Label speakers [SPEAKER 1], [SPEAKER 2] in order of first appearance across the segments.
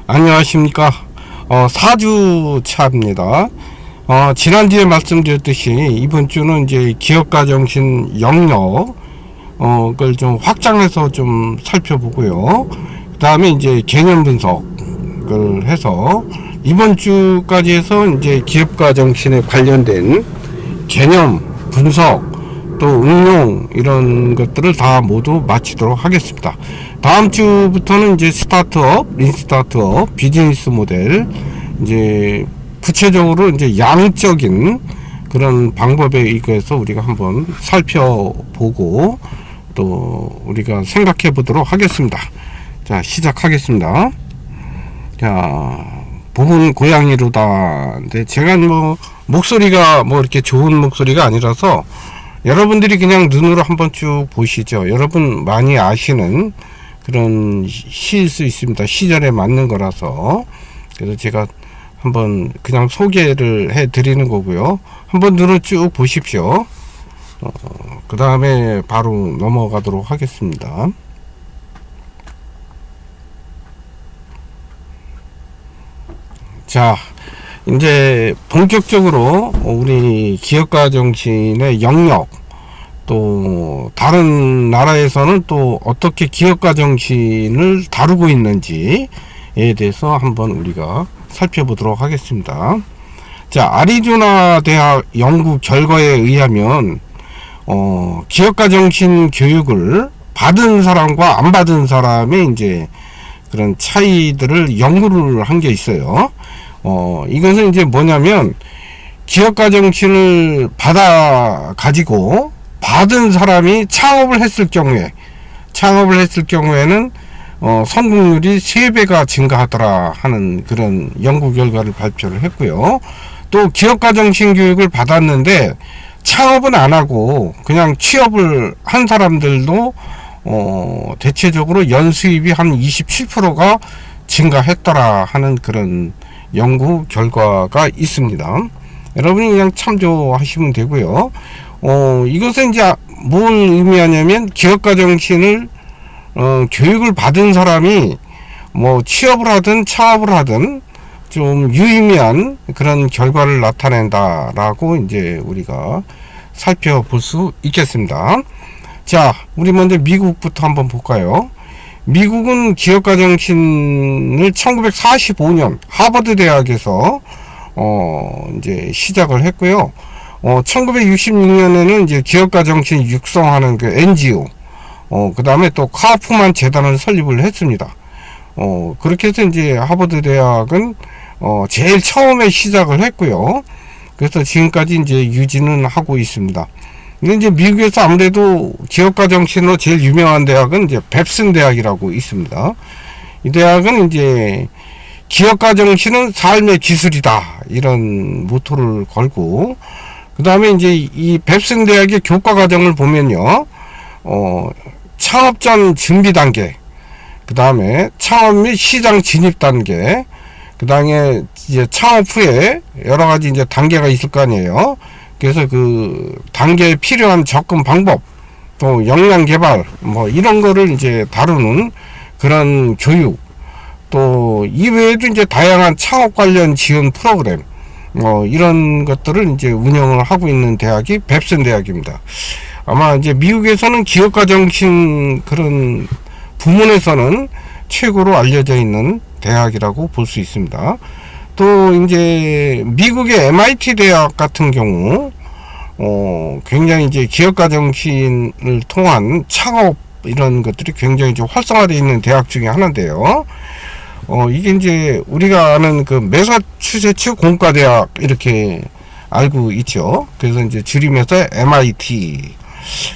[SPEAKER 1] 안녕하십니까. 4주 차입니다. 지난주에 말씀드렸듯이 이번 주는 이제 기업가 정신 영역, 그걸 좀 확장해서 좀 살펴보고요. 그 다음에 이제 개념 분석을 해서 이번 주까지 해서 이제 기업가 정신에 관련된 개념 분석, 또 응용 이런 것들을 다 모두 마치도록 하겠습니다. 다음 주부터는 이제 스타트업, 린스타트업, 비즈니스 모델, 이제 구체적으로 이제 양적인 그런 방법에 의거해서 우리가 한번 살펴보고 또 우리가 생각해 보도록 하겠습니다. 자, 시작하겠습니다. 자, 봄은 고양이로다. 근데 제가 뭐 목소리가 뭐 이렇게 좋은 목소리가 아니라서 여러분들이 그냥 눈으로 한번 쭉 보시죠. 여러분 많이 아시는 그런 시일 수 있습니다. 시절에 맞는 거라서. 그래서 제가 한번 그냥 소개를 해 드리는 거고요. 한번 눈으로 쭉 보십시오. 그 다음에 바로 넘어가도록 하겠습니다. 자, 이제 본격적으로 우리 기업가 정신의 영역, 또 다른 나라에서는 또 어떻게 기업가 정신을 다루고 있는지에 대해서 한번 우리가 살펴보도록 하겠습니다. 자, 아리조나 대학 연구 결과에 의하면 기업가 정신 교육을 받은 사람과 안 받은 사람의 이제 그런 차이들을 연구를 한 게 있어요. 이것은 이제 뭐냐면 기업가 정신을 받아 가지고 받은 사람이 창업을 했을 경우에는 성공률이 3배가 증가하더라 하는 그런 연구 결과를 발표를 했고요. 또 기업가 정신 교육을 받았는데 창업은 안 하고 그냥 취업을 한 사람들도 대체적으로 연수입이 한 27%가 증가했더라 하는 그런 연구 결과가 있습니다. 여러분이 그냥 참조하시면 되고요. 이것은 이제 뭘 의미하냐면 기업가 정신을 교육을 받은 사람이 뭐 취업을 하든 창업을 하든 좀 유의미한 그런 결과를 나타낸다라고 이제 우리가 살펴볼 수 있겠습니다. 자, 우리 먼저 미국부터 한번 볼까요? 미국은 기업가 정신을 1945년 하버드 대학에서 이제 시작을 했고요. 1966년에는 이제 기업가 정신 육성하는 그 NGO, 그 다음에 또 카우프만 재단을 설립을 했습니다. 그렇게 해서 이제 하버드 대학은 제일 처음에 시작을 했고요. 그래서 지금까지 이제 유지는 하고 있습니다. 근데 이제 미국에서 아무래도 기업가 정신으로 제일 유명한 대학은 이제 뱁슨 대학이라고 있습니다. 이 대학은 이제 기업가 정신은 삶의 기술이다 이런 모토를 걸고, 그 다음에 이제 이 뱁슨 대학의 교과 과정을 보면요, 창업 전 준비 단계, 그 다음에 창업 및 시장 진입 단계, 그 다음에 이제 창업 후에 여러 가지 이제 단계가 있을 거 아니에요. 그래서 그 단계에 필요한 접근 방법, 또 역량 개발, 뭐 이런 거를 이제 다루는 그런 교육, 또 이외에도 이제 다양한 창업 관련 지원 프로그램, 이런 것들을 이제 운영을 하고 있는 대학이 뱁슨 대학입니다. 아마 이제 미국에서는 기업가 정신 그런 부문에서는 최고로 알려져 있는 대학이라고 볼 수 있습니다. 또 이제 미국의 MIT 대학 같은 경우 굉장히 이제 기업가 정신을 통한 창업 이런 것들이 굉장히 좀 활성화되어 있는 대학 중에 하나인데요. 이게 이제 우리가 아는 그 매사추세츠 공과대학 이렇게 알고 있죠. 그래서 이제 줄이면서 MIT.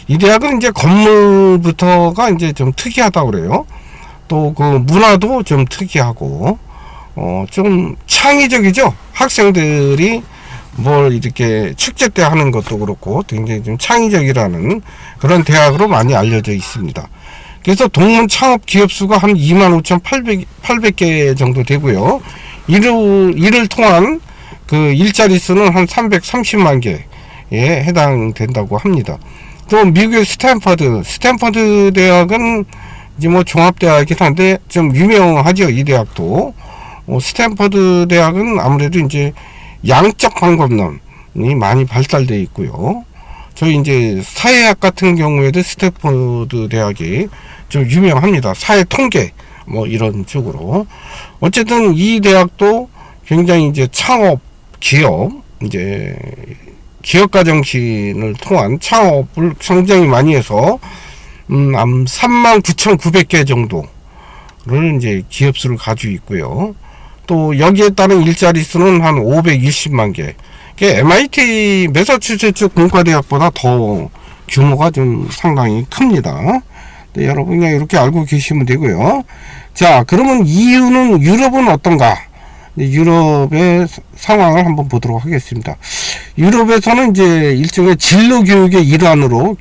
[SPEAKER 1] 이 대학은 이제 건물부터가 이제 좀 특이하다고 그래요. 또 그 문화도 좀 특이하고 좀 창의적이죠. 학생들이 뭘 이렇게 축제 때 하는 것도 그렇고 굉장히 좀 창의적이라는 그런 대학으로 많이 알려져 있습니다. 그래서 동문 창업 기업 수가 한 25,800개 정도 되고요. 이를 통한 그 일자리 수는 한 330만 개에 해당된다고 합니다. 또 미국의 스탠퍼드 대학은 이제 뭐 종합대학이긴 한데 좀 유명하죠. 이 대학도 스탠퍼드 대학은 아무래도 이제 양적 방법론이 많이 발달되어 있고요. 저희 이제 사회학 같은 경우에도 스탠퍼드 대학이 좀 유명합니다. 사회 통계 뭐 이런 쪽으로. 어쨌든 이 대학도 굉장히 이제 창업 기업 이제 기업가 정신을 통한 창업을 굉장히 많이 해서 39,900개 정도를 이제 기업 수를 가지고 있고요. 또 여기에 따른 일자리 수는 한 520만 개. MIT 매사추세츠 공과대학보다 더 규모가 좀 상당히 큽니다. 네, 여러분 그냥 이렇게 알고 계시면 되고요. 자, 그러면 이유는 유럽은 어떤가? 유럽의 상황을 한번 보도록 하겠습니다. 유럽에서는 이제 일종의 진로 교육의 일환으로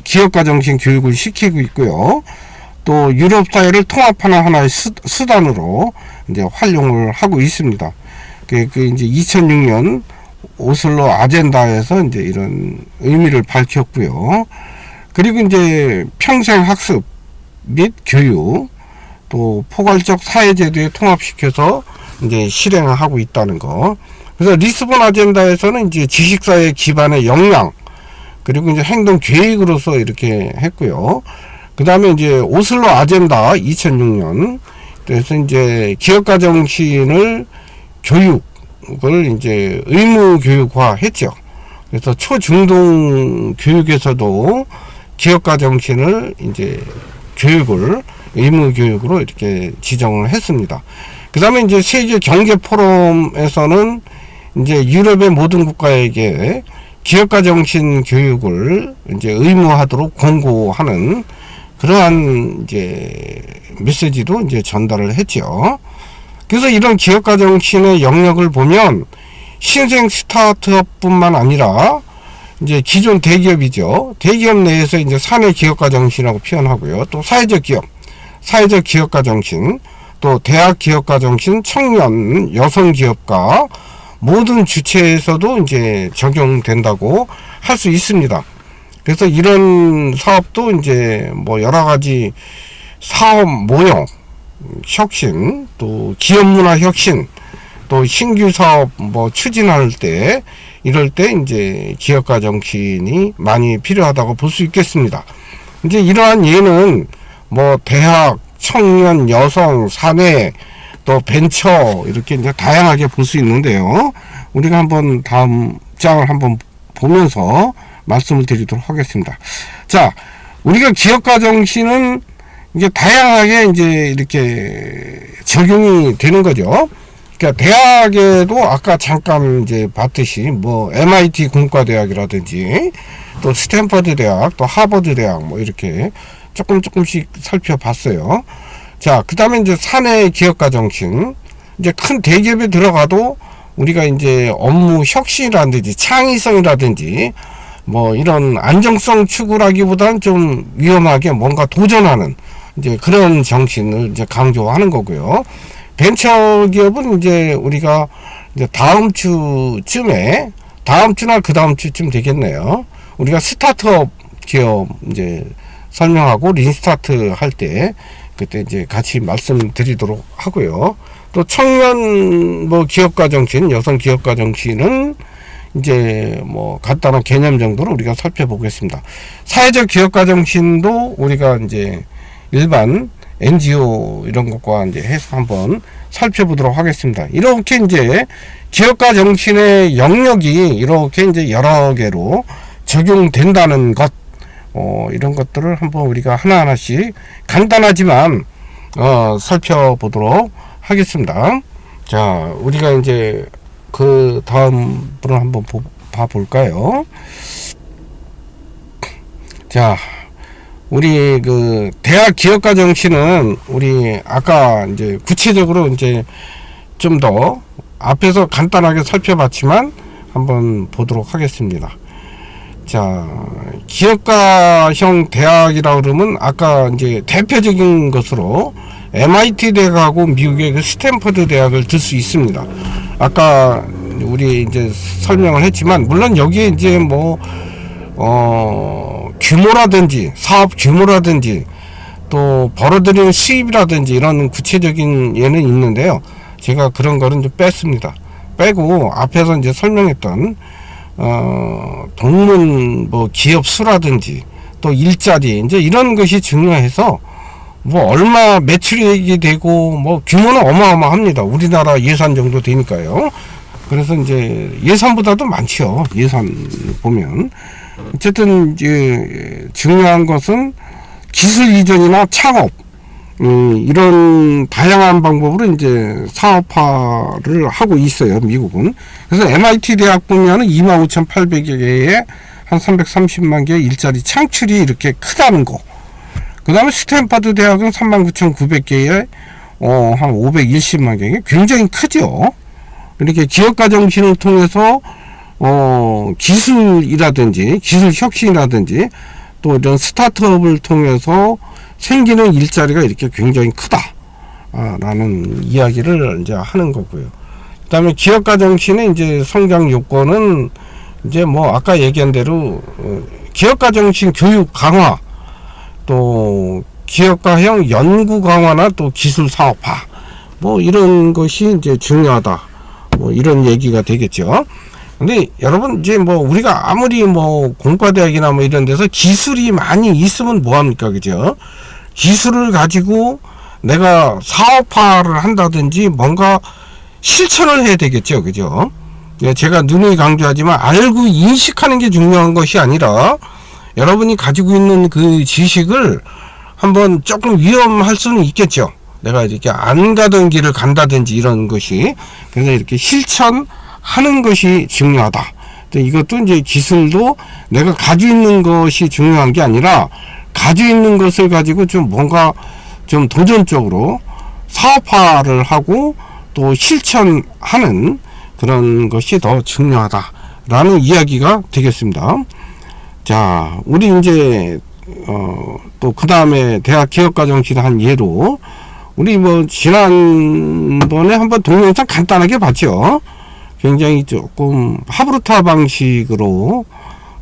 [SPEAKER 1] 기업가 정신 교육을 시키고 있고요. 또 유럽 사회를 통합하는 하나의 수단으로 이제 활용을 하고 있습니다. 그 이제 2006년 오슬로 아젠다에서 이제 이런 의미를 밝혔고요. 그리고 이제 평생 학습 및 교육, 또 포괄적 사회제도에 통합시켜서 이제 실행하고 있다는 거. 그래서 리스본 아젠다에서는 이제 지식사회 기반의 역량, 그리고 이제 행동 계획으로서 이렇게 했고요. 그 다음에 이제 오슬로 아젠다 2006년, 그래서 이제 기업가 정신을 교육을 이제 의무 교육화 했죠. 그래서 초중등 교육에서도 기업가 정신을 이제 교육을 의무 교육으로 이렇게 지정을 했습니다. 그 다음에 이제 세계 경제 포럼에서는 이제 유럽의 모든 국가에게 기업가 정신 교육을 이제 의무화하도록 권고하는 그러한 이제 메시지도 이제 전달을 했죠. 그래서 이런 기업가 정신의 영역을 보면 신생 스타트업뿐만 아니라 이제 기존 대기업이죠. 대기업 내에서 이제 사내 기업가 정신이라고 표현하고요. 또 사회적 기업가 정신, 또 대학 기업가 정신, 청년, 여성 기업가 모든 주체에서도 이제 적용된다고 할 수 있습니다. 그래서 이런 사업도 이제 뭐 여러 가지 사업 모형, 혁신, 또 기업 문화 혁신, 또 신규 사업 뭐 추진할 때 이럴 때 이제 기업가 정신이 많이 필요하다고 볼 수 있겠습니다. 이제 이러한 예는 뭐 대학, 청년, 여성, 사내, 또 벤처 이렇게 이제 다양하게 볼 수 있는데요. 우리가 한번 다음 장을 한번 보면서 말씀을 드리도록 하겠습니다. 자, 우리가 기업가 정신은 이제 다양하게 이제 이렇게 적용이 되는 거죠. 그러니까 대학에도 아까 잠깐 이제 봤듯이 뭐 MIT 공과대학이라든지 또 스탠퍼드 대학, 또 하버드 대학 뭐 이렇게 조금씩 살펴봤어요. 자, 그 다음에 이제 사내 기업가 정신, 이제 큰 대기업에 들어가도 우리가 이제 업무 혁신이라든지 창의성이라든지 뭐 이런 안정성 추구라기보다는 좀 위험하게 뭔가 도전하는 이제 그런 정신을 이제 강조하는 거고요. 벤처 기업은 이제 우리가 이제 다음 주쯤에, 다음 주나 그 다음 주쯤 되겠네요. 우리가 스타트업 기업 이제 설명하고 린스타트 할 때 그때 이제 같이 말씀드리도록 하고요. 또 청년 뭐 기업가 정신, 여성 기업가 정신은 이제 뭐 간단한 개념 정도로 우리가 살펴보겠습니다. 사회적 기업가 정신도 우리가 이제 일반 NGO 이런 것과 이제 해서 한번 살펴보도록 하겠습니다. 이렇게 이제 기업가 정신의 영역이 이렇게 이제 여러 개로 적용된다는 것, 이런 것들을 한번 우리가 하나하나씩 간단하지만 살펴보도록 하겠습니다. 자, 우리가 이제 그 다음 분을 한번 봐볼까요? 자, 우리 그 대학 기업가 정신은 우리 아까 이제 구체적으로 이제 좀 더 앞에서 간단하게 살펴봤지만 한번 보도록 하겠습니다. 자, 기업가형 대학이라 그러면 아까 이제 대표적인 것으로 MIT 대학하고 미국의 그 스탠퍼드 대학을 들 수 있습니다. 아까 우리 이제 설명을 했지만 물론 여기에 이제 뭐 규모라든지 사업 규모라든지 또 벌어들이는 수입이라든지 이런 구체적인 예는 있는데요. 제가 그런 거는 좀 뺐습니다. 빼고 앞에서 이제 설명했던 동문 뭐 기업 수라든지 또 일자리 이제 이런 것이 중요해서 뭐 얼마 매출액이 되고 뭐 규모는 어마어마합니다. 우리나라 예산 정도 되니까요. 그래서 이제 예산보다도 많죠. 예산 보면 어쨌든 이제 중요한 것은 기술 이전이나 창업 이런 다양한 방법으로 이제 사업화를 하고 있어요. 미국은. 그래서 MIT 대학 보면은 25,800여 개의 한 330만 개의 일자리 창출이 이렇게 크다는 거. 그 다음에 스탠퍼드 대학은 39,900개의 한 520만 개. 굉장히 크죠. 이렇게 기업가 정신을 통해서 기술이라든지 기술 혁신이라든지 또 이런 스타트업을 통해서 생기는 일자리가 이렇게 굉장히 크다 라는 이야기를 이제 하는 거고요. 그 다음에 기업가 정신의 이제 성장 요건은 이제 뭐 아까 얘기한 대로 기업가 정신 교육 강화, 또 기업가형 연구 강화나 또 기술 사업화 뭐 이런 것이 이제 중요하다. 뭐 이런 얘기가 되겠죠. 근데 여러분 이제 뭐 우리가 아무리 뭐 공과대학이나 뭐 이런 데서 기술이 많이 있으면 뭐합니까, 그죠? 기술을 가지고 내가 사업화를 한다든지 뭔가 실천을 해야 되겠죠, 그죠? 제가 누누이 강조하지만 알고 인식하는 게 중요한 것이 아니라 여러분이 가지고 있는 그 지식을 한번 조금 위험할 수는 있겠죠. 내가 이렇게 안 가던 길을 간다든지 이런 것이. 그래서 이렇게 실천하는 것이 중요하다. 이것도 이제 기술도 내가 가지고 있는 것이 중요한 게 아니라 가지고 있는 것을 가지고 좀 뭔가 좀 도전적으로 사업화를 하고 또 실천하는 그런 것이 더 중요하다라는 이야기가 되겠습니다. 자, 우리 이제 또 그 다음에 대학 기업가 정신 한 예로 우리 뭐 지난번에 한번 동영상 간단하게 봤죠. 굉장히 조금 하브루타 방식으로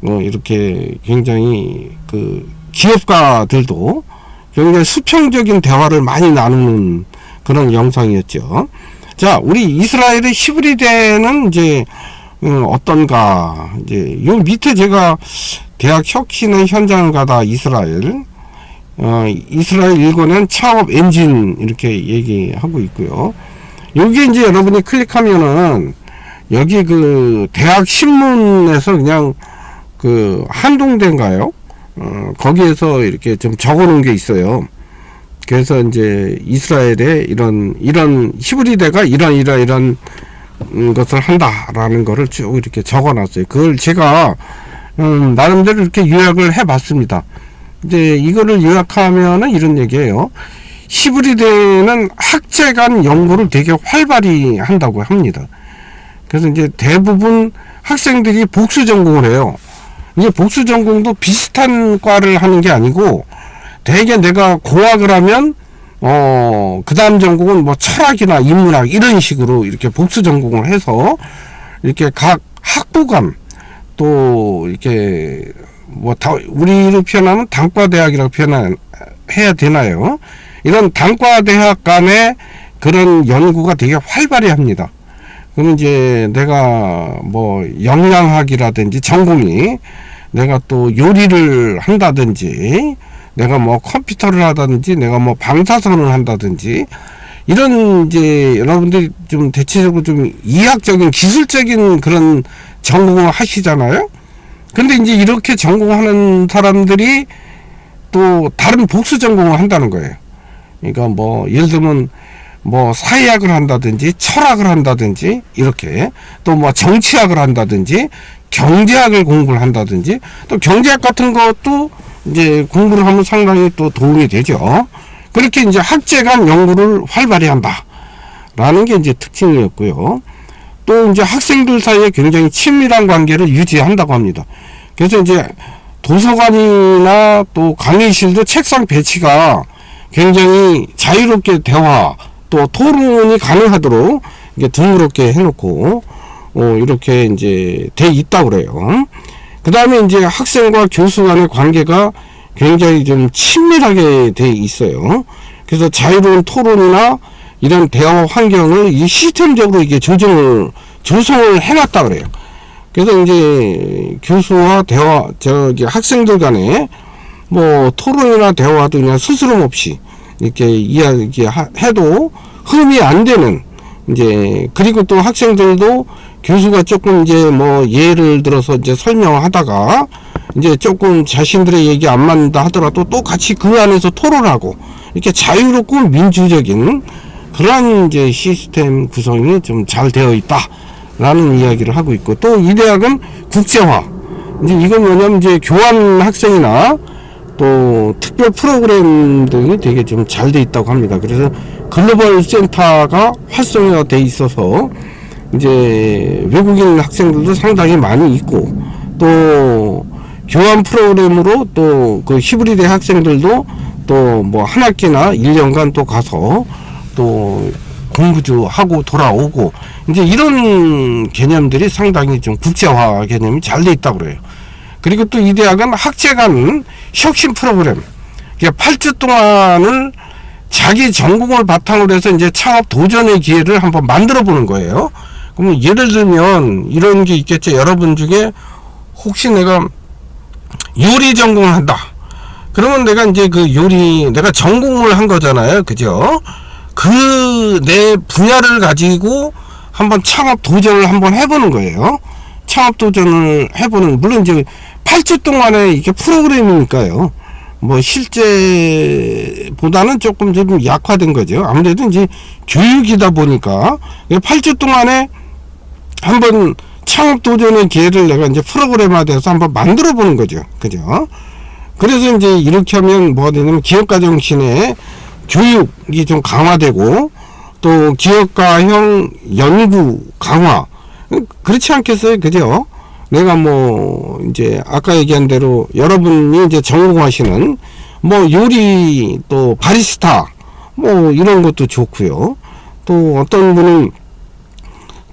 [SPEAKER 1] 이렇게 굉장히 그 기업가들도 굉장히 수평적인 대화를 많이 나누는 그런 영상이었죠. 자, 우리 이스라엘의 히브리대는 이제 어떤가. 이제 요 밑에 제가 대학 혁신의 현장을 가다 이스라엘 일권은 창업 엔진 이렇게 얘기하고 있고요. 여기 이제 여러분이 클릭하면은 여기 그 대학 신문에서 그냥 그 한동대인가요? 거기에서 이렇게 좀 적어 놓은 게 있어요. 그래서 이제 이스라엘의 이런 히브리대가 이런 것을 한다라는 거를 쭉 이렇게 적어 놨어요. 그걸 제가 나름대로 이렇게 요약을 해 봤습니다. 이제 이거를 요약하면은 이런 얘기예요. 히브리대는 학제 간 연구를 되게 활발히 한다고 합니다. 그래서 이제 대부분 학생들이 복수 전공을 해요. 이게 복수 전공도 비슷한 과를 하는 게 아니고 대개 내가 공학을 하면 그 다음 전공은 뭐 철학이나 인문학 이런 식으로 이렇게 복수 전공을 해서 이렇게 각 학부감 또 이렇게 뭐 우리로 표현하면 단과대학이라고 표현해야 되나요? 이런 단과대학 간의 그런 연구가 되게 활발히 합니다. 그러면 이제 내가 뭐 영양학이라든지 전공이 내가 또 요리를 한다든지 내가 뭐 컴퓨터를 하다든지 내가 뭐 방사선을 한다든지 이런 이제 여러분들이 좀 대체적으로 좀 이학적인 기술적인 그런 전공을 하시잖아요. 근데 이제 이렇게 전공하는 사람들이 또 다른 복수 전공을 한다는 거예요. 그러니까 뭐 예를 들면 뭐 사회학을 한다든지 철학을 한다든지 이렇게 또 뭐 정치학을 한다든지 경제학을 공부를 한다든지 또 경제학 같은 것도 이제 공부를 하면 상당히 또 도움이 되죠. 그렇게 이제 학제 간 연구를 활발히 한다 라는 게 이제 특징이었고요. 또 이제 학생들 사이에 굉장히 친밀한 관계를 유지한다고 합니다. 그래서 이제 도서관이나 또 강의실도 책상 배치가 굉장히 자유롭게 대화 또 토론이 가능하도록 이게 드물게 해놓고 이렇게 이제 돼 있다고 그래요. 그 다음에 이제 학생과 교수 간의 관계가 굉장히 좀 친밀하게 돼 있어요. 그래서 자유로운 토론이나 이런 대화 환경을 이 시스템적으로 이게 조성을 해놨다 그래요. 그래서 이제 교수와 학생들 간에 뭐 토론이나 대화도 그냥 스스럼 없이 이렇게 이야기해도 흠이 안 되는, 이제, 그리고 또 학생들도 교수가 조금 이제 뭐 예를 들어서 이제 설명하다가 이제 조금 자신들의 얘기 안 맞는다 하더라도 또 같이 그 안에서 토론하고 이렇게 자유롭고 민주적인 그런 이제 시스템 구성이 좀 잘 되어 있다라는 이야기를 하고 있고, 또 이 대학은 국제화. 이제 이건 뭐냐면 이제 교환 학생이나 또 특별 프로그램들이 되게 좀 잘 돼 있다고 합니다. 그래서 글로벌 센터가 활성화가 돼 있어서 이제 외국인 학생들도 상당히 많이 있고, 또 교환 프로그램으로 또 그 히브리드 학생들도 또 뭐 한 학기나 1년간 또 가서 또 공부도 하고 돌아오고, 이제 이런 개념들이 상당히 좀 국제화 개념이 잘 돼 있다고 그래요. 그리고 또 이 대학은 학제 간 혁신 프로그램, 그러니까 8주 동안을 자기 전공을 바탕으로 해서 이제 창업 도전의 기회를 한번 만들어 보는 거예요. 그러면 예를 들면 이런 게 있겠죠. 여러분 중에 혹시 내가 요리 전공을 한다. 그러면 내가 이제 그 요리, 내가 전공을 한 거잖아요. 그죠? 그 내 분야를 가지고 한번 창업 도전을 한번 해보는 거예요. 창업 도전을 해보는, 물론 이제 8주 동안의 이게 프로그램이니까요. 뭐 실제보다는 조금 좀 약화된 거죠. 아무래도 이제 교육이다 보니까 8주 동안에 한번 창업 도전의 기회를 내가 이제 프로그램화돼서 한번 만들어 보는 거죠. 그죠? 그래서 이제 이렇게 하면 뭐가 되냐면 기업가 정신의 교육이 좀 강화되고, 또 기업가형 연구 강화. 그렇지 않겠어요? 그죠? 내가 뭐 이제 아까 얘기한 대로 여러분이 이제 전공하시는 뭐 요리, 또 바리스타 뭐 이런 것도 좋고요. 또 어떤 분은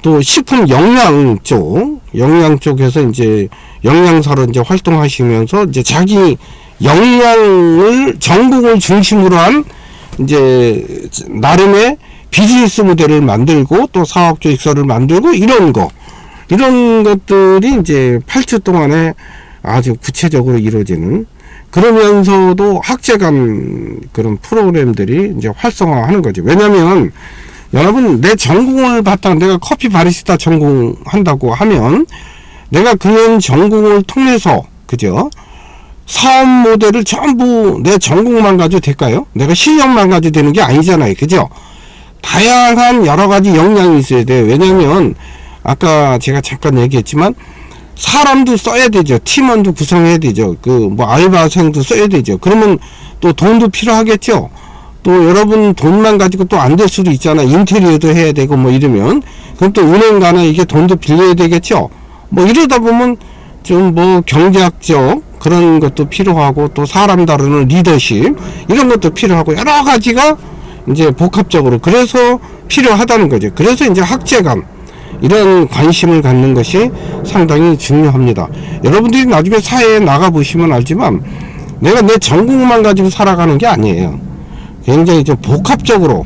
[SPEAKER 1] 또 식품 영양 쪽에서 이제 영양사로 이제 활동하시면서 이제 자기 영양을 전공을 중심으로 한 이제 나름의 비즈니스 모델을 만들고 또 사업 계획서를 만들고 이런 것들이 이제 8주 동안에 아주 구체적으로 이루어지는, 그러면서도 학제 간 그런 프로그램들이 이제 활성화하는 거죠. 왜냐면 여러분, 내 전공을 바탕, 내가 커피 바리스타 전공한다고 하면 내가 그런 전공을 통해서, 그죠? 사업 모델을 전부 내 전공만 가지고 될까요? 내가 실력만 가지고 되는 게 아니잖아요. 그죠? 다양한 여러 가지 역량이 있어야 돼요. 왜냐면 아까 제가 잠깐 얘기했지만 사람도 써야 되죠. 팀원도 구성해야 되죠. 그 뭐 알바생도 써야 되죠. 그러면 또 돈도 필요하겠죠. 또 여러분 돈만 가지고 또 안 될 수도 있잖아. 인테리어도 해야 되고 뭐 이러면, 그럼 또 은행 가나 이게 돈도 빌려야 되겠죠. 뭐 이러다 보면 좀 뭐 경제학적 그런 것도 필요하고, 또 사람 다루는 리더십 이런 것도 필요하고, 여러 가지가 이제 복합적으로 그래서 필요하다는 거죠. 그래서 이제 학제감, 이런 관심을 갖는 것이 상당히 중요합니다. 여러분들이 나중에 사회에 나가 보시면 알지만 내가 내 전공만 가지고 살아가는 게 아니에요. 굉장히 좀 복합적으로,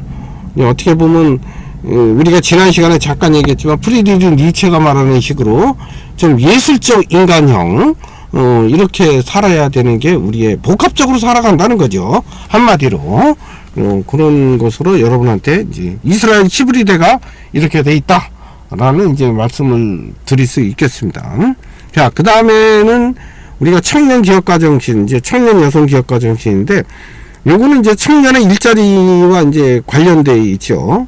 [SPEAKER 1] 어떻게 보면 우리가 지난 시간에 잠깐 얘기했지만 프리드리히 니체가 말하는 식으로 좀 예술적 인간형, 이렇게 살아야 되는 게 우리의 복합적으로 살아간다는 거죠. 한마디로 그런 것으로 여러분한테 이제 이스라엘 히브리대가 이렇게 돼 있다 라는 이제 말씀을 드릴 수 있겠습니다. 자, 그 다음에는 우리가 청년 기업가 정신, 이제 청년 여성 기업가 정신인데, 요거는 이제 청년의 일자리와 이제 관련돼 있죠.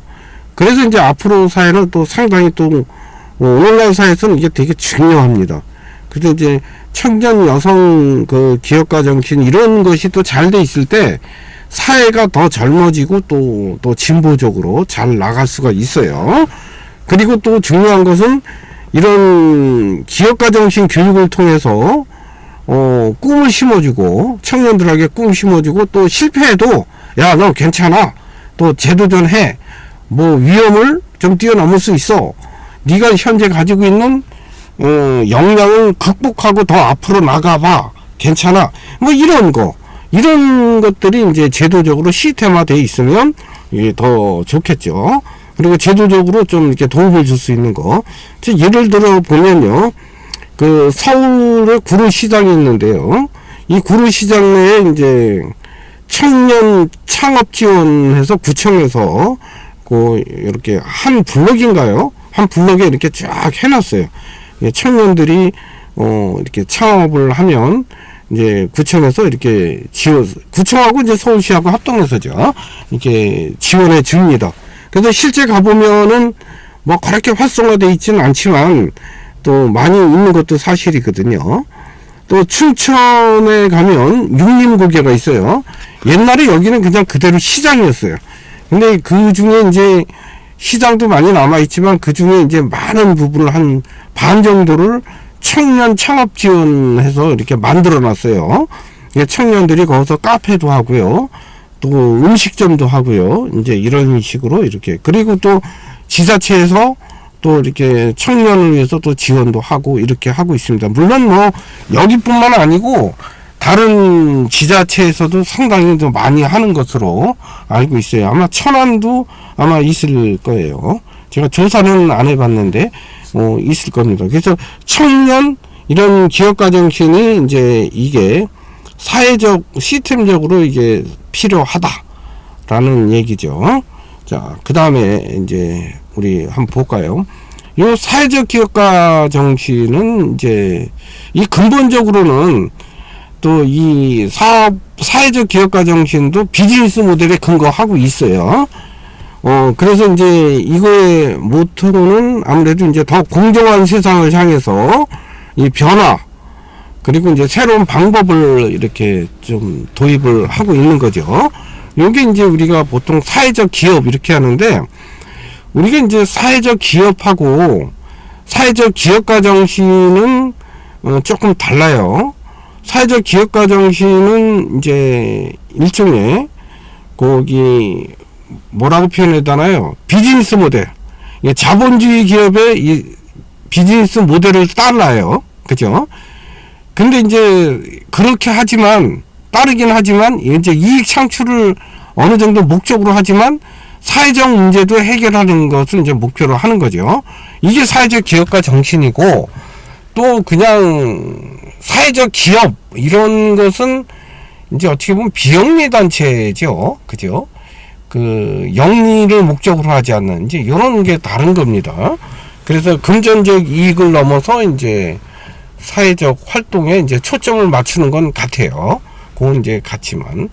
[SPEAKER 1] 그래서 이제 앞으로 사회는 또 상당히 또 오늘날 사회에서는 이게 되게 중요합니다. 그래서 이제 청년 여성 그 기업가 정신 이런 것이 또 잘 돼 있을 때 사회가 더 젊어지고 또 진보적으로 잘 나갈 수가 있어요. 그리고 또 중요한 것은 이런 기업가 정신 교육을 통해서 꿈을 심어주고, 청년들에게 꿈 심어주고, 또 실패해도 야, 너 괜찮아, 또 재도전해, 뭐 위험을 좀 뛰어넘을 수 있어, 네가 현재 가지고 있는 역량을 극복하고 더 앞으로 나가봐, 괜찮아. 뭐 이런 것들이 이제 제도적으로 시스템화되어 있으면 이게 더 좋겠죠. 그리고 제도적으로 좀 이렇게 도움을 줄 수 있는 거. 예를 들어 보면요. 그 서울에 구로시장이 있는데요. 이 구로시장 내에 이제 청년 창업 지원해서 구청에서 그 이렇게 한 블럭인가요? 한 블럭에 이렇게 쫙 해놨어요. 청년들이 이렇게 창업을 하면 이제 구청에서 이렇게 구청하고 이제 서울시하고 합동해서죠. 이렇게 지원해 줍니다. 그래서 실제 가보면은 뭐 그렇게 활성화되어 있지는 않지만 또 많이 있는 것도 사실이거든요. 또 춘천에 가면 육림고개가 있어요. 옛날에 여기는 그냥 그대로 시장이었어요. 근데 그 중에 이제 시장도 많이 남아있지만 그 중에 이제 많은 부분을 한 반 정도를 청년 창업 지원해서 이렇게 만들어 놨어요. 청년들이 거기서 카페도 하고요. 또 음식점도 하고요. 이제 이런 식으로 이렇게. 그리고 또 지자체에서 또 이렇게 청년을 위해서 또 지원도 하고 이렇게 하고 있습니다. 물론 뭐 여기뿐만 아니고 다른 지자체에서도 상당히 좀 많이 하는 것으로 알고 있어요. 아마 천안도 아마 있을 거예요. 제가 조사는 안 해봤는데 있을 겁니다. 그래서 청년 이런 기업가 정신이 이제 이게 사회적 시스템적으로 이게 필요하다라는 얘기죠. 자, 그 다음에 이제 우리 한번 볼까요? 이 사회적 기업가 정신은 이제 이 근본적으로는 또 이 사회적 기업가 정신도 비즈니스 모델에 근거하고 있어요. 그래서 이제 이거의 모토는 아무래도 이제 더 공정한 세상을 향해서 이 변화 그리고 이제 새로운 방법을 이렇게 좀 도입을 하고 있는 거죠. 요게 이제 우리가 보통 사회적 기업 이렇게 하는데 우리가 이제 사회적 기업하고 사회적 기업가 정신은 조금 달라요. 사회적 기업가 정신은 이제 일종의 거기 뭐라고 표현해야 되나요? 비즈니스 모델. 자본주의 기업의 이 비즈니스 모델을 따라요. 그죠? 근데 이제 그렇게 하지만 따르긴 하지만 이제 이익 창출을 어느 정도 목적으로 하지만 사회적 문제도 해결하는 것을 이제 목표로 하는 거죠. 이게 사회적 기업가 정신이고 또 그냥 사회적 기업 이런 것은 이제 어떻게 보면 비영리 단체죠. 그죠? 그 영리를 목적으로 하지 않는 이제 이런 게 다른 겁니다. 그래서 금전적 이익을 넘어서 이제 사회적 활동에 이제 초점을 맞추는 건 같아요. 그건 이제 같지만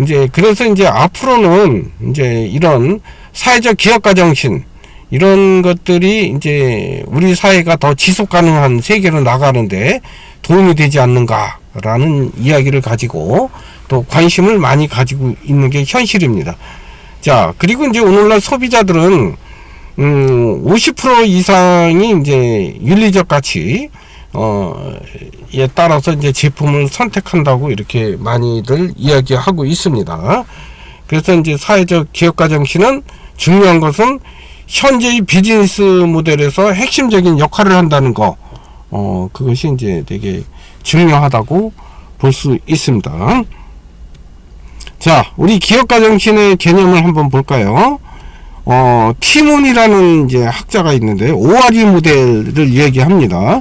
[SPEAKER 1] 이제 그래서 이제 앞으로는 이제 이런 사회적 기업가 정신 이런 것들이 이제 우리 사회가 더 지속 가능한 세계로 나가는데 도움이 되지 않는가라는 이야기를 가지고 또 관심을 많이 가지고 있는 게 현실입니다. 자, 그리고 이제 오늘날 소비자들은 50% 이상이 이제 윤리적 가치 에 따라서 이제 제품을 선택한다고 이렇게 많이들 이야기하고 있습니다. 그래서 이제 사회적 기업가 정신은 중요한 것은 현재의 비즈니스 모델에서 핵심적인 역할을 한다는 거, 그것이 이제 되게 중요하다고 볼 수 있습니다. 자, 우리 기업가 정신의 개념을 한번 볼까요? 티몬이라는 이제 학자가 있는데 ORE 모델을 이야기합니다.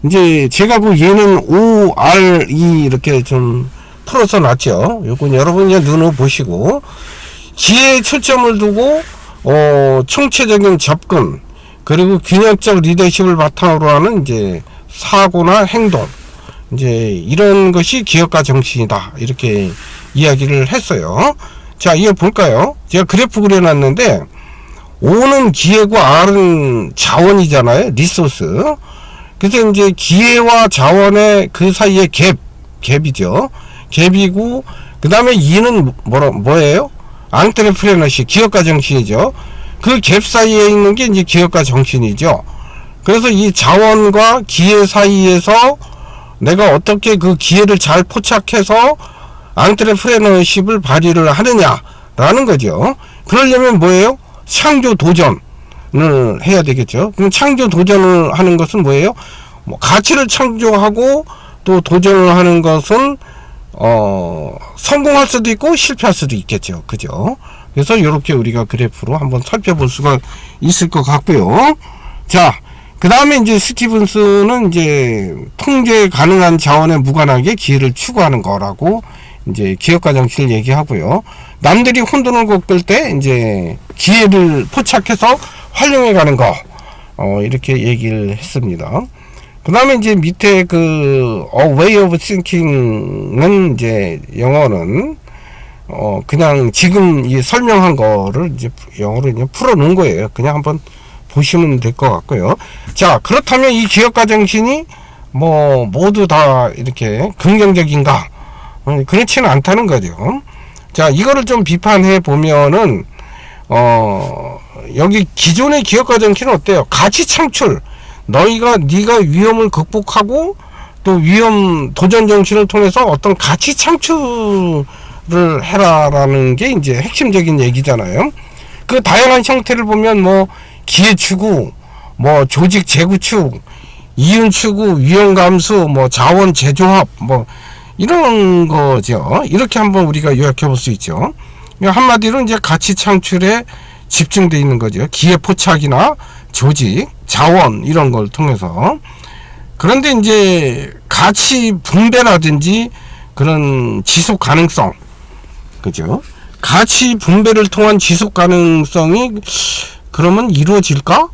[SPEAKER 1] 이제 제가 그 얘는 ORE 이렇게 좀 풀어서 놨죠. 요건 여러분이 눈으로 보시고 지혜에 초점을 두고 총체적인 접근 그리고 균형적 리더십을 바탕으로 하는 이제 사고나 행동 이제 이런 것이 기업가 정신이다 이렇게 이야기를 했어요. 자, 이거 볼까요? 제가 그래프 그려놨는데 O는 기회고 R은 자원이잖아요. 리소스. 그래서 이제 기회와 자원의 그 사이에 갭이죠. 갭이고 그 다음에 E는 뭐예요? 앙트레프레너십, 기업가 정신이죠. 그 갭 사이에 있는 게 이제 기업가 정신이죠. 그래서 이 자원과 기회 사이에서 내가 어떻게 그 기회를 잘 포착해서 앙트레프레너십을 발휘를 하느냐라는 거죠. 그러려면 뭐예요? 창조 도전을 해야 되겠죠. 그럼 창조 도전을 하는 것은 뭐예요? 뭐 가치를 창조하고 또 도전을 하는 것은 성공할 수도 있고 실패할 수도 있겠죠. 그죠? 그래서 이렇게 우리가 그래프로 한번 살펴볼 수가 있을 것 같고요. 자, 그 다음에 이제 스티븐스는 이제 통제 가능한 자원에 무관하게 기회를 추구하는 거라고 이제 기업가 정신을 얘기하고요. 남들이 혼돈을 겪을 때 이제 기회를 포착해서 활용해 가는 거, 이렇게 얘기를 했습니다. 그 다음에 이제 밑에 그 way of thinking은 이제 영어는 그냥 지금 이 설명한 거를 이제 영어로 이제 풀어 놓은 거예요. 그냥 한번 보시면 될 것 같고요. 자, 그렇다면 이 기업가 정신이 뭐 모두 다 이렇게 긍정적인가? 그렇지는 않다는 거죠. 자, 이거를 좀 비판해 보면은 여기 기존의 기업가 정신은 어때요? 가치 창출. 네가 위험을 극복하고 또 위험 도전 정신을 통해서 어떤 가치 창출을 해라라는 게 이제 핵심적인 얘기잖아요. 그 다양한 형태를 보면 뭐 기회 추구, 뭐 조직 재구축, 이윤 추구, 위험 감수, 뭐 자원 재조합, 뭐 이런 거죠. 이렇게 한번 우리가 요약해 볼 수 있죠. 한마디로 이제 가치 창출에 집중되어 있는 거죠. 기회 포착이나 조직, 자원 이런 걸 통해서. 그런데 이제 가치 분배라든지 그런 지속 가능성, 그죠? 가치 분배를 통한 지속 가능성이 그러면 이루어질까?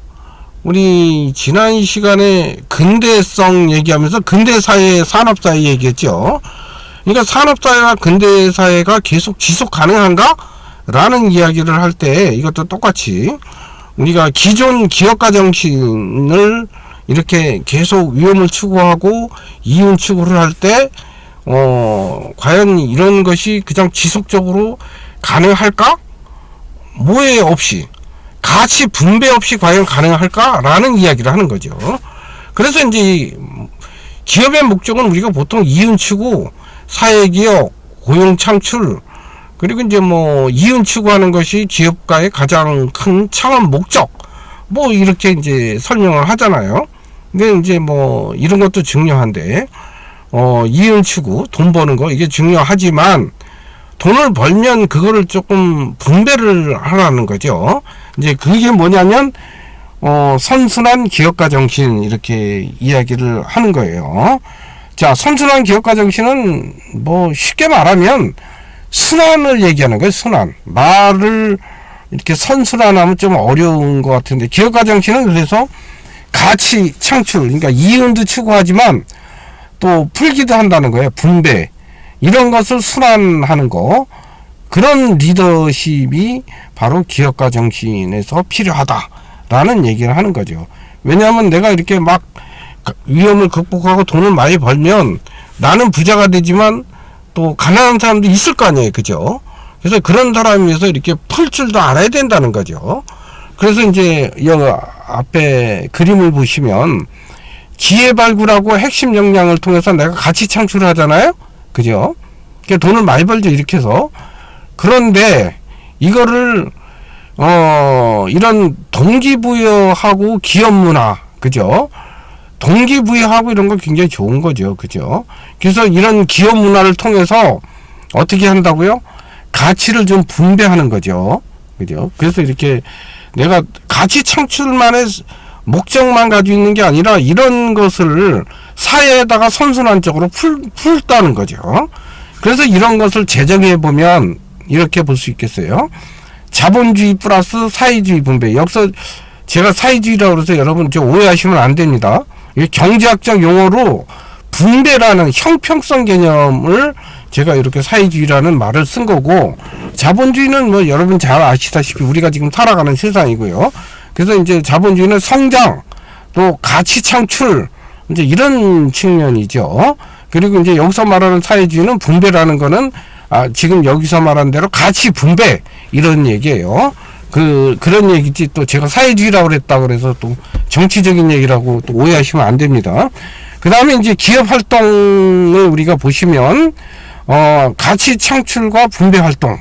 [SPEAKER 1] 우리 지난 시간에 근대성 얘기하면서 근대사회, 산업사회 얘기했죠. 그러니까 산업사회와 근대사회가 계속 지속 가능한가? 라는 이야기를 할 때 이것도 똑같이 우리가 기존 기업가 정신을 이렇게 계속 위험을 추구하고 이윤 추구를 할 때 과연 이런 것이 그냥 지속적으로 가능할까? 모해 없이 가치 분배 없이 과연 가능할까라는 이야기를 하는 거죠. 그래서 이제 기업의 목적은 우리가 보통 이윤 추구, 사회기업, 고용 창출, 그리고 이제 뭐 이윤 추구하는 것이 기업가의 가장 큰 창업 목적, 뭐 이렇게 이제 설명을 하잖아요. 근데 이제 뭐 이런 것도 중요한데 이윤 추구, 돈 버는 거 이게 중요하지만 돈을 벌면 그거를 조금 분배를 하라는 거죠. 이제 그게 뭐냐면 선순환 기업가 정신 이렇게 이야기를 하는 거예요. 자, 선순환 기업가 정신은 뭐 쉽게 말하면 순환을 얘기하는 거예요. 순환. 말을 이렇게 선순환하면 좀 어려운 것 같은데 기업가 정신은 그래서 가치 창출, 그러니까 이윤도 추구하지만 또 풀기도 한다는 거예요. 분배. 이런 것을 순환하는 거, 그런 리더십이 바로 기업가 정신에서 필요하다라는 얘기를 하는 거죠. 왜냐하면 내가 이렇게 막 위험을 극복하고 돈을 많이 벌면 나는 부자가 되지만 또 가난한 사람도 있을 거 아니에요. 그죠? 그래서 그런 사람을 위해서 이렇게 풀 줄도 알아야 된다는 거죠. 그래서 이제 여기 앞에 그림을 보시면 기회 발굴하고 핵심 역량을 통해서 내가 가치 창출을 하잖아요. 그죠? 그러니까 돈을 많이 벌죠. 이렇게 해서. 그런데 이거를 이런 동기부여하고 기업 문화, 그죠? 동기부여하고 이런 거 굉장히 좋은 거죠. 그죠? 그래서 이런 기업 문화를 통해서 어떻게 한다고요? 가치를 좀 분배하는 거죠. 그죠? 그래서 이렇게 내가 가치 창출만의 목적만 가지고 있는 게 아니라 이런 것을 사회에다가 선순환적으로 풀다는 거죠. 그래서 이런 것을 재정해 보면 이렇게 볼 수 있겠어요. 자본주의 플러스 사회주의 분배. 여기서 제가 사회주의라고 그래서 여러분 저 오해하시면 안 됩니다. 경제학적 용어로 분배라는 형평성 개념을 제가 이렇게 사회주의라는 말을 쓴 거고, 자본주의는 뭐 여러분 잘 아시다시피 우리가 지금 살아가는 세상이고요. 그래서 이제 자본주의는 성장, 또 가치 창출, 이제 이런 측면이죠. 그리고 이제 여기서 말하는 사회주의는 분배라는 거는 지금 여기서 말한 대로 가치 분배 이런 얘기예요. 그런 얘기지 또 제가 사회주의라고 그랬다 그래서 또 정치적인 얘기라고 또 오해하시면 안 됩니다. 그 다음에 이제 기업 활동을 우리가 보시면 가치 창출과 분배 활동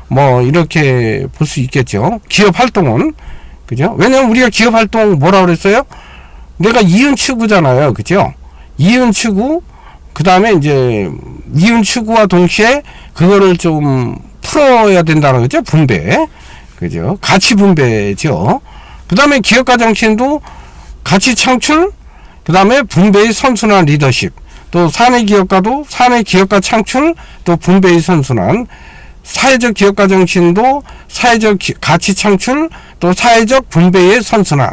[SPEAKER 1] 뭐 이렇게 볼 수 있겠죠. 기업 활동은 그죠? 왜냐면 우리가 기업 활동 뭐라 그랬어요? 내가 이윤 추구잖아요. 그죠? 이윤 추구, 그 다음에 이제 이윤 추구와 동시에 그거를 좀 풀어야 된다는 거죠. 분배. 그죠. 가치 분배죠. 그 다음에 기업가 정신도 가치 창출, 그 다음에 분배의 선순환 리더십, 또 사내 기업가도 사내 기업가 창출, 또 분배의 선순환, 사회적 기업가 정신도 사회적 가치 창출, 또 사회적 분배의 선순환.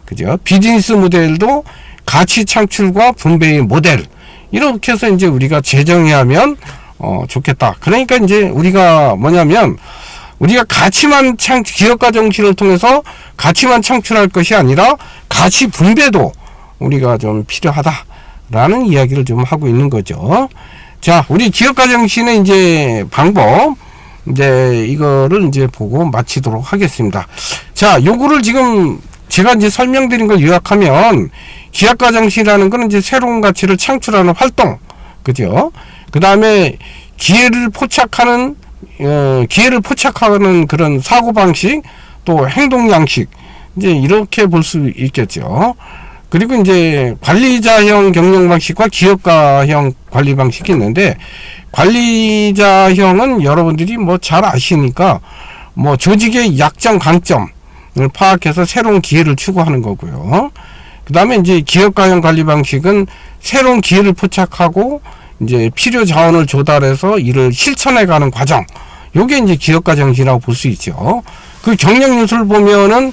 [SPEAKER 1] 그죠. 비즈니스 모델도 가치 창출과 분배의 모델. 이렇게 해서 이제 우리가 재정해야 하면 좋겠다. 그러니까 이제 우리가 뭐냐면 우리가 가치만 기업가 정신을 통해서 가치만 창출할 것이 아니라 가치 분배도 우리가 좀 필요하다라는 이야기를 좀 하고 있는 거죠. 자, 우리 기업가 정신의 이제 방법, 이제 이거를 이제 보고 마치도록 하겠습니다. 자, 요거를 지금 제가 이제 설명드린 걸 요약하면 기업가 정신이라는 거는 이제 새로운 가치를 창출하는 활동, 그죠? 그 다음에 기회를 포착하는 그런 사고방식, 또 행동 양식, 이제 이렇게 볼 수 있겠죠. 그리고 이제 관리자형 경영 방식과 기업가형 관리 방식이 있는데, 관리자형은 여러분들이 뭐 잘 아시니까 뭐 조직의 약점, 강점을 파악해서 새로운 기회를 추구하는 거고요. 그 다음에 이제 기업가형 관리 방식은 새로운 기회를 포착하고 이제 필요 자원을 조달해서 이를 실천해가는 과정. 요게 이제 기업가 정신이라고 볼 수 있죠. 그 경영 요소를 보면은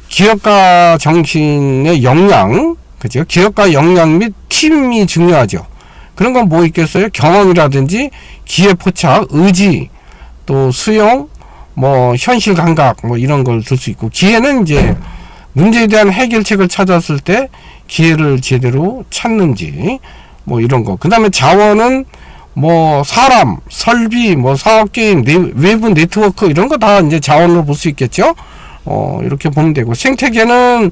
[SPEAKER 1] 기업가 정신의 역량, 그죠? 기업가 역량 및 팀이 중요하죠. 그런 건 뭐 있겠어요? 경험이라든지 기회 포착, 의지, 또 수용, 뭐 현실 감각, 뭐 이런 걸 들 수 있고, 기회는 이제 문제에 대한 해결책을 찾았을 때 기회를 제대로 찾는지, 뭐 이런 거. 그 다음에 자원은 뭐 사람, 설비, 뭐 사업 게임, 외부 네트워크 이런 거 다 이제 자원으로 볼 수 있겠죠. 이렇게 보면 되고, 생태계는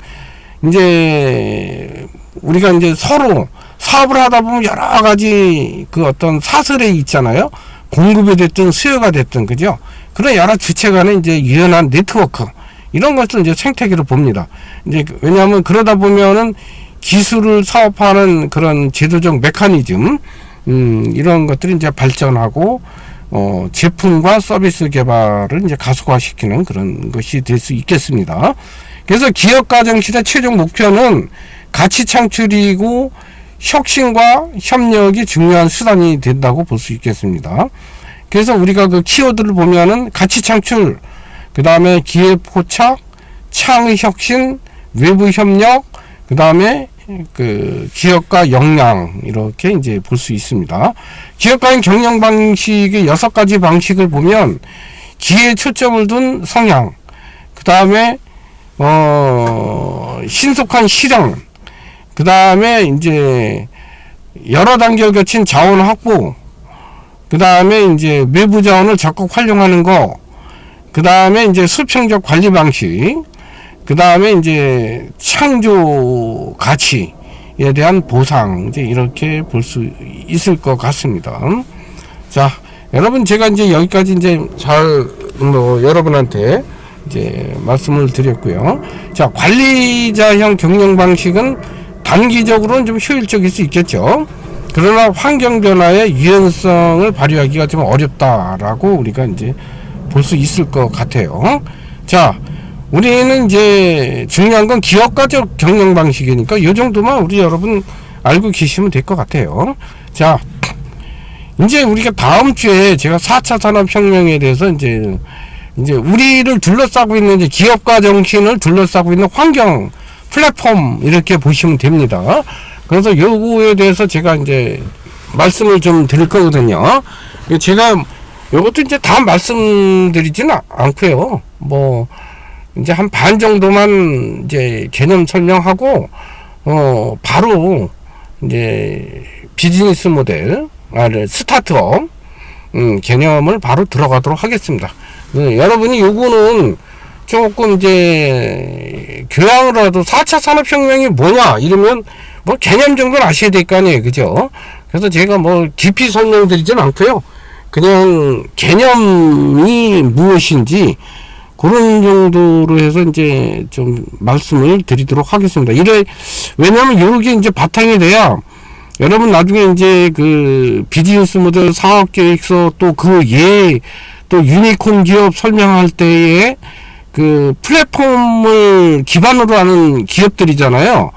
[SPEAKER 1] 이제 우리가 이제 서로 사업을 하다 보면 여러 가지 그 어떤 사슬에 있잖아요. 공급이 됐든 수요가 됐든, 그죠? 그런 여러 주체 간에 이제 유연한 네트워크, 이런 것을 이제 생태계로 봅니다. 이제 왜냐하면 그러다 보면은 기술을 사업하는 그런 제도적 메커니즘, 이런 것들이 이제 발전하고, 제품과 서비스 개발을 이제 가속화시키는 그런 것이 될 수 있겠습니다. 그래서 기업가 정신의 최종 목표는 가치 창출이고 혁신과 협력이 중요한 수단이 된다고 볼 수 있겠습니다. 그래서 우리가 그 키워드를 보면은 가치 창출, 그 다음에 기회 포착, 창의 혁신, 외부 협력, 그 다음에 그 기업가 역량, 이렇게 이제 볼 수 있습니다. 기업가의 경영 방식의 6가지 방식을 보면 기회에 초점을 둔 성향, 그 다음에 신속한 실행, 그 다음에 이제 여러 단계를 거친 자원 확보, 그 다음에 이제 외부 자원을 적극 활용하는 거, 그 다음에 이제 수평적 관리 방식, 그 다음에 이제 창조 가치에 대한 보상, 이제 이렇게 볼 수 있을 것 같습니다. 자, 여러분, 제가 이제 여기까지 이제 여러분한테 이제 말씀을 드렸고요. 자, 관리자형 경영 방식은 단기적으로는 좀 효율적일 수 있겠죠. 그러나 환경 변화의 유연성을 발휘하기가 좀 어렵다라고 우리가 이제 볼 수 있을 것 같아요. 자, 우리는 이제 중요한 건 기업가적 경영 방식이니까 이 정도만 우리 여러분 알고 계시면 될 것 같아요. 자, 이제 우리가 다음 주에 제가 4차 산업혁명에 대해서 이제 우리를 둘러싸고 있는 이제 기업가 정신을 둘러싸고 있는 환경 플랫폼, 이렇게 보시면 됩니다. 그래서 요거에 대해서 제가 이제 말씀을 좀 드릴 거거든요. 제가 요것도 이제 다 말씀드리지는 않고요. 뭐 이제 한 반 정도만 이제 개념 설명하고 바로 이제 비즈니스 모델, 스타트업 개념을 바로 들어가도록 하겠습니다. 여러분이 요거는 조금 이제 교양으로라도 4차 산업혁명이 뭐냐 이러면 뭐 개념 정도는 아셔야 될 거 아니에요, 그죠? 그래서 제가 뭐 깊이 설명드리진 않고요. 그냥 개념이 무엇인지 그런 정도로 해서 이제 좀 말씀을 드리도록 하겠습니다. 왜냐하면 요게 이제 바탕이 돼야 여러분 나중에 이제 그 비즈니스 모델 사업 계획서 또 또 유니콘 기업 설명할 때에 그 플랫폼을 기반으로 하는 기업들이잖아요.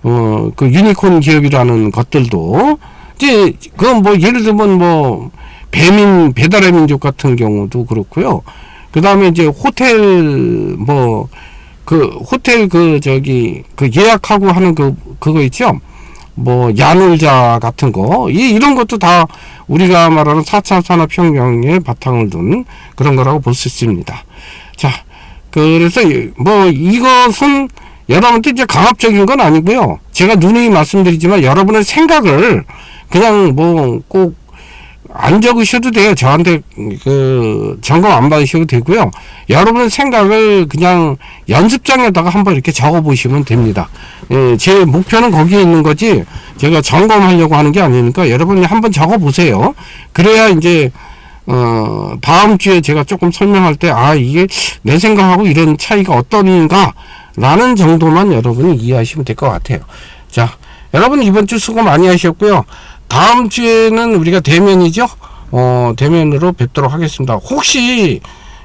[SPEAKER 1] 그 유니콘 기업이라는 것들도 이제 그건 뭐 예를 들면 뭐 배달의 민족 같은 경우도 그렇고요. 그 다음에 이제 호텔 호텔 그 예약하고 하는 그거 있죠. 뭐 야놀자 같은 거 이런 것도 다 우리가 말하는 4차 산업혁명의 바탕을 둔 그런 거라고 볼 수 있습니다. 자, 그래서 뭐 이것은 여러분한테 이제 강압적인 건 아니고요. 제가 누누이 말씀드리지만 여러분의 생각을 그냥 뭐 꼭 안 적으셔도 돼요. 저한테 그 점검 안 받으셔도 되고요. 여러분의 생각을 그냥 연습장에다가 한번 이렇게 적어 보시면 됩니다. 예, 제 목표는 거기에 있는 거지 제가 점검하려고 하는 게 아니니까 여러분이 한번 적어 보세요. 그래야 이제 다음 주에 제가 조금 설명할 때 이게 내 생각하고 이런 차이가 어떤가 라는 정도만 여러분이 이해하시면 될 것 같아요. 자, 여러분 이번 주 수고 많이 하셨고요. 다음 주에는 우리가 대면이죠. 대면으로 뵙도록 하겠습니다. 혹시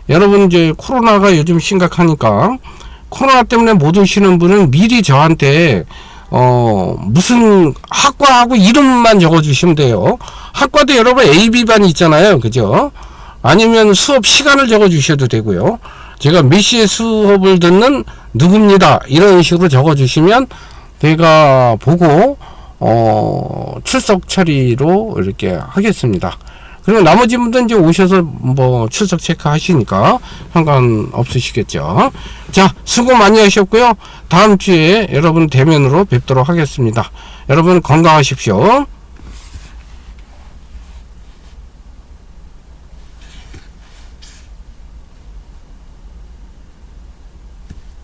[SPEAKER 1] 여러분 이제 코로나가 요즘 심각하니까 코로나 때문에 못 오시는 분은 미리 저한테 무슨 학과하고 이름만 적어주시면 돼요. 학과도 여러분 AB반이 있잖아요. 그죠? 아니면 수업 시간을 적어주셔도 되고요. 제가 몇 시에 수업을 듣는 누구입니다. 이런 식으로 적어주시면 제가 보고 출석 처리로 이렇게 하겠습니다. 그리고 나머지 분들은 이제 오셔서 뭐 출석 체크 하시니까 상관없으시겠죠. 자, 수고 많이 하셨고요. 다음 주에 여러분 대면으로 뵙도록 하겠습니다. 여러분 건강하십시오.